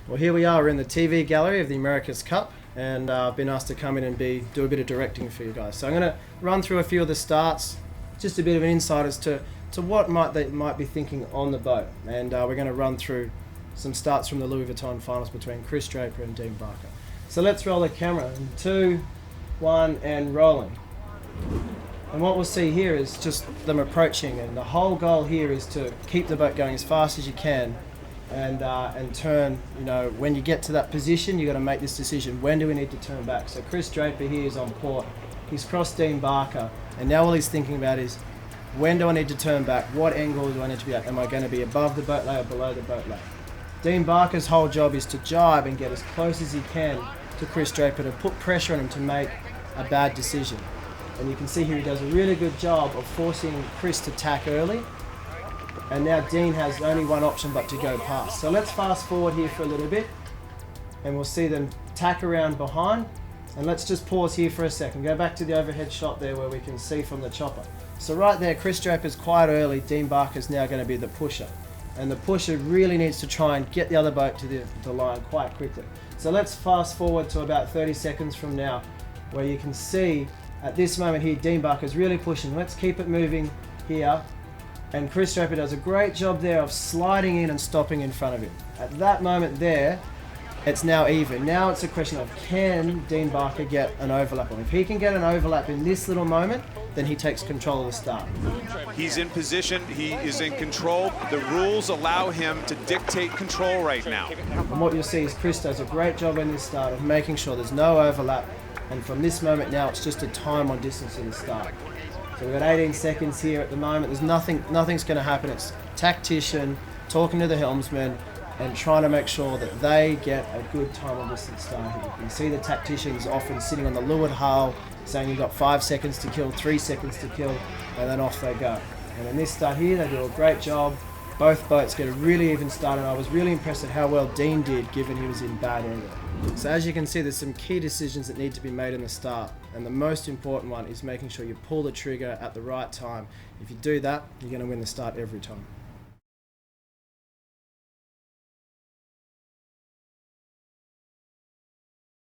Well, here we are, we're in the TV gallery of the Emirates Cup, and I've been asked to come in and do a bit of directing for you guys. So I'm going to run through a few of the starts, just a bit of an insight as to what they might be thinking on the boat. And we're going to run through some starts from the Louis Vuitton finals between Chris Draper and Dean Barker. So let's roll the camera in 2, 1, and rolling. And what we'll see here is just them approaching, and the whole goal here is to keep the boat going as fast as you can and turn. You know, when you get to that position, you've got to make this decision. When do we need to turn back? So Chris Draper here is on port. He's crossed Dean Barker, and now all he's thinking about is, when do I need to turn back? What angle do I need to be at? Am I going to be above the boat lay or below the boat lay? Dean Barker's whole job is to jibe and get as close as he can to Chris Draper to put pressure on him to make a bad decision. And you can see here he does a really good job of forcing Chris to tack early. And now Dean has only one option but to go past. So let's fast forward here for a little bit and we'll see them tack around behind. And let's just pause here for a second. Go back to the overhead shot there where we can see from the chopper. So right there, Chris Draper's quite early. Dean Barker's now going to be the pusher. And the pusher really needs to try and get the other boat to the line quite quickly. So let's fast forward to about 30 seconds from now, where you can see at this moment here, Dean Barker's really pushing. Let's keep it moving here. And Chris Draper does a great job there of sliding in and stopping in front of him. At that moment there, it's now even. Now it's a question of, can Dean Barker get an overlap on? If he can get an overlap in this little moment, then he takes control of the start. He's in position, he is in control. The rules allow him to dictate control right now. And what you'll see is Chris does a great job in this start of making sure there's no overlap. And from this moment now, it's just a time on distance in the start. So we've got 18 seconds here at the moment. There's nothing's going to happen. It's tactician talking to the helmsman and trying to make sure that they get a good time on distance start here. You can see the tacticians often sitting on the leeward hull, saying you've got 5 seconds to kill, 3 seconds to kill, and then off they go. And in this start here, they do a great job. Both boats get a really even start, and I was really impressed at how well Dean did, given he was in bad angle. So as you can see, there's some key decisions that need to be made in the start, and the most important one is making sure you pull the trigger at the right time. If you do that, you're going to win the start every time.